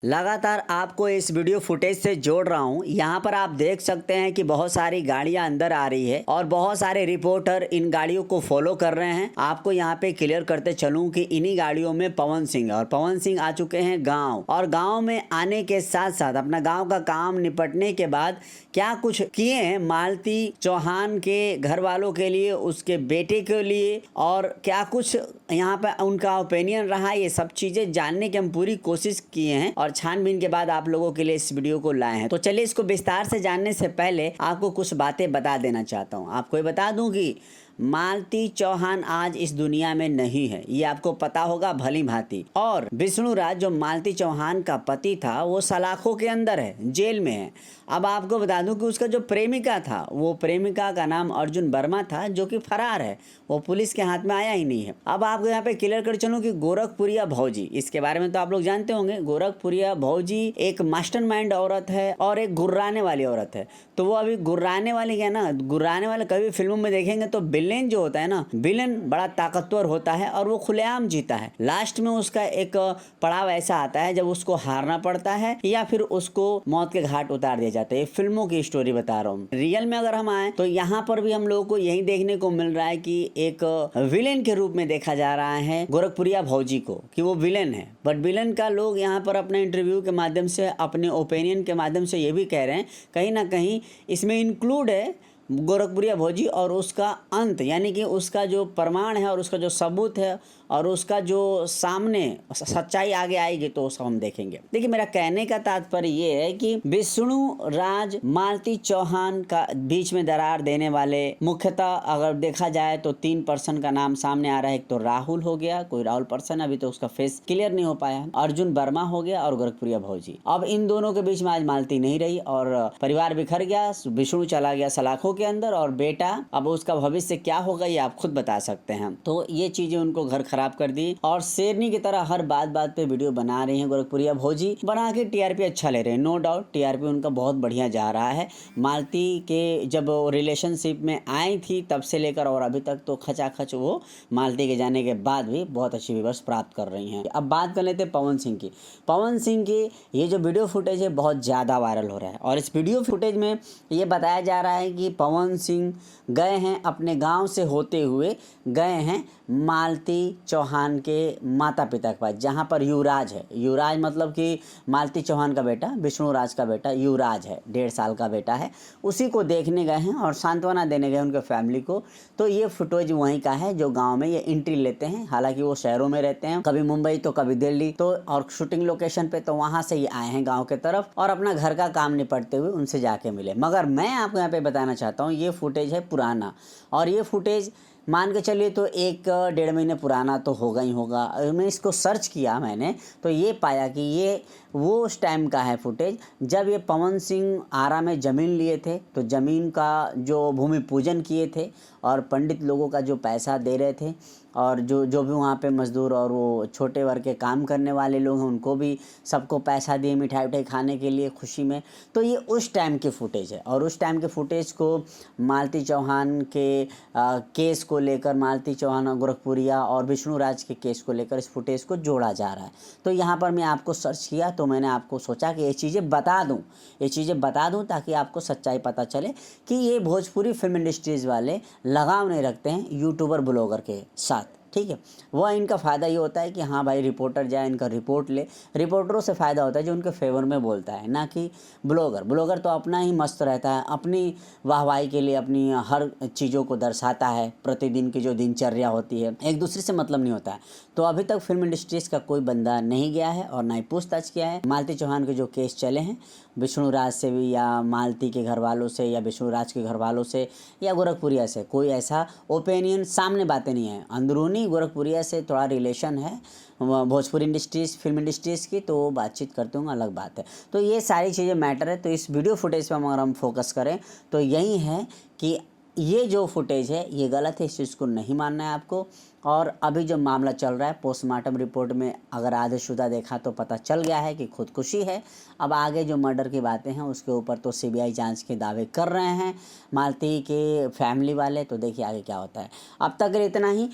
लगातार आपको इस वीडियो फुटेज से जोड़ रहा हूं। यहाँ पर आप देख सकते हैं कि बहुत सारी गाड़ियां अंदर आ रही है और बहुत सारे रिपोर्टर इन गाड़ियों को फॉलो कर रहे हैं। आपको यहाँ पे क्लियर करते चलूं कि इन्हीं गाड़ियों में पवन सिंह और पवन सिंह आ चुके हैं गांव, और गांव में आने के साथ साथ अपना गांव का काम निपटने के बाद क्या कुछ किए हैं मालती चौहान के घर वालों के लिए, उसके बेटे के लिए, और क्या कुछ यहाँ पे उनका ओपिनियन रहा, ये सब चीजें जानने की हम पूरी कोशिश किए हैं और छानबीन के बाद आप लोगों के लिए इस वीडियो को लाए हैं। तो चलिए इसको विस्तार से जानने से पहले आपको कुछ बातें बता देना चाहता हूँ। आपको ये बता दूं कि मालती चौहान आज इस दुनिया में नहीं है, ये आपको पता होगा भली भांति। और विष्णु राज जो मालती चौहान का पति था वो सलाखों के अंदर है, जेल में है। अब आपको बता दूं कि उसका जो प्रेमिका था, वो प्रेमिका का नाम अर्जुन वर्मा था, जो कि फरार है, वो पुलिस के हाथ में आया ही नहीं है। अब आपको यहाँ पे क्लियर कर चलूं कि गोरखपुरिया भौजी, इसके बारे में तो आप लोग जानते होंगे। गोरखपुरिया भौजी एक मास्टरमाइंड औरत है और एक गुर्राने वाली औरत है। तो वो अभी गुर्राने वाली क्या ना, गुर्राने वाले कभी फिल्मों में देखेंगे तो विलेन जो होता है ना, विलेन बड़ा ताकतवर होता है और वो खुलेआम जीता है। लास्ट में उसका एक पड़ाव ऐसा आता है जब उसको हारना पड़ता है या फिर उसको मौत के घाट उतार दिया जाता है। ये फिल्मों की स्टोरी बता रहा हूँ। रियल में अगर हम आए तो यहाँ पर भी हम लोगों को यही देखने को मिल रहा है कि एक विलेन के रूप में देखा जा रहा है गोरखपुरिया भौजी को, कि वो विलेन है। बट विलेन का लोग यहाँ पर अपने इंटरव्यू के माध्यम से, अपने ओपिनियन के माध्यम से ये भी कह रहे हैं कहीं ना कहीं इसमें इंक्लूड है गोरखपुरिया भौजी और उसका अंत, यानी कि उसका जो प्रमाण है और उसका जो सबूत है और उसका जो सामने सच्चाई आगे आएगी तो उसको हम देखेंगे। देखिए, मेरा कहने का तात्पर्य ये है कि विष्णु राज मालती चौहान का बीच में दरार देने वाले मुख्यतः अगर देखा जाए तो 3 पर्सन का नाम सामने आ रहा है। एक तो राहुल हो गया, कोई राहुल पर्सन, अभी तो उसका फेस क्लियर नहीं हो पाया। अर्जुन वर्मा हो गया और गोरखपुरिया भौजी। अब इन दोनों के बीच में आज मालती नहीं रही और परिवार बिखर गया। विष्णु चला गया सलाखों के अंदर और बेटा, अब उसका भविष्य क्या होगा ये आप खुद बता सकते हैं। तो ये चीजें उनको घर खराब कर दी और शेरनी की तरह हर बात बात पे वीडियो बना रही हैं गोरखपुरिया भौजी, बना के टीआरपी अच्छा ले रहे हैं। नो डाउट टीआरपी उनका बहुत बढ़िया जा रहा है। मालती के जब रिलेशनशिप में आई थी तब से लेकर और अभी तक तो खचाखच वो मालती के जाने के बाद भी बहुत अच्छी व्यूअर्स प्राप्त कर रही हैं। अब बात कर लेते हैं पवन सिंह की। पवन सिंह की ये जो वीडियो फुटेज है बहुत ज़्यादा वायरल हो रहा है और इस वीडियो फुटेज में ये बताया जा रहा है कि पवन सिंह गए हैं अपने गांव से होते हुए, गए हैं मालती चौहान के माता पिता के पास, जहां पर युवराज है। युवराज मतलब कि मालती चौहान का बेटा, विष्णु राज का बेटा युवराज है, 1.5 साल का बेटा है। उसी को देखने गए हैं और सांत्वना देने गए उनके फैमिली को। तो ये फुटेज वहीं का है जो गांव में ये एंट्री लेते हैं। हालांकि वो शहरों में रहते हैं, कभी मुंबई तो कभी दिल्ली, तो और शूटिंग लोकेशन पे, तो वहां से ये आए हैं गाँव के तरफ और अपना घर का काम निपटते हुए उनसे जाके मिले। मगर मैं आपको यहाँ पे बताना चाहता हूँ ये फुटेज है पुराना, और ये फुटेज मान के चलिए तो 1-1.5 महीने पुराना तो होगा ही होगा। मैं इसको सर्च किया मैंने तो ये पाया कि ये वो उस टाइम का है फुटेज जब ये पवन सिंह आरा में ज़मीन लिए थे। तो ज़मीन का जो भूमि पूजन किए थे और पंडित लोगों का जो पैसा दे रहे थे और जो भी वहाँ पे मजदूर और वो छोटे वर्ग के काम करने वाले लोग हैं उनको भी सबको पैसा दिए मिठाई उठाई खाने के लिए खुशी में। तो ये उस टाइम की फुटेज है और उस टाइम के फुटेज को मालती चौहान के केस को लेकर, मालती चौहान गोरखपुरिया और विष्णु राज के केस को लेकर इस फुटेज को जोड़ा जा रहा है। तो यहाँ पर मैं आपको सर्च किया तो मैंने आपको सोचा कि ये चीज़ें बता दूँ ताकि आपको सच्चाई पता चले कि ये भोजपुरी फिल्म इंडस्ट्रीज़ वाले लगाव नहीं रखते हैं यूट्यूबर ब्लॉगर के साथ। ठीक है, वह इनका फ़ायदा ये होता है कि हाँ भाई रिपोर्टर जाए इनका रिपोर्ट ले। रिपोर्टरों से फ़ायदा होता है जो उनके फेवर में बोलता है, ना कि ब्लॉगर तो अपना ही मस्त रहता है, अपनी वाहवाही के लिए अपनी हर चीज़ों को दर्शाता है। प्रतिदिन की जो दिनचर्या होती है एक दूसरे से मतलब नहीं होता है। तो अभी तक फिल्म इंडस्ट्रीज़ का कोई बंदा नहीं गया है और ना ही पूछताछ किया है। मालती चौहान के जो केस चले हैं विष्णु राज से भी या मालती के घर वालों से या विष्णु राज के घर वालों से या गोरखपुरिया से कोई ऐसा ओपिनियन सामने बातें नहीं है। अंदरूनी गोरखपुरिया से थोड़ा रिलेशन है भोजपुरी इंडस्ट्रीज़, फिल्म इंडस्ट्रीज़ की, तो बातचीत करते होंगे, अलग बात है। तो ये सारी चीज़ें मैटर है। तो इस वीडियो फुटेज पर अगर हम फोकस करें तो यही है कि ये जो फुटेज है ये गलत है, इस चीज़ को नहीं मानना है आपको। और अभी जो मामला चल रहा है पोस्टमार्टम रिपोर्ट में अगर आधेशुदा देखा तो पता चल गया है कि खुदकुशी है। अब आगे जो मर्डर की बातें हैं उसके ऊपर तो सीबीआई जांच के दावे कर रहे हैं मालती के फैमिली वाले, तो देखिए आगे क्या होता है। अब तक इतना ही।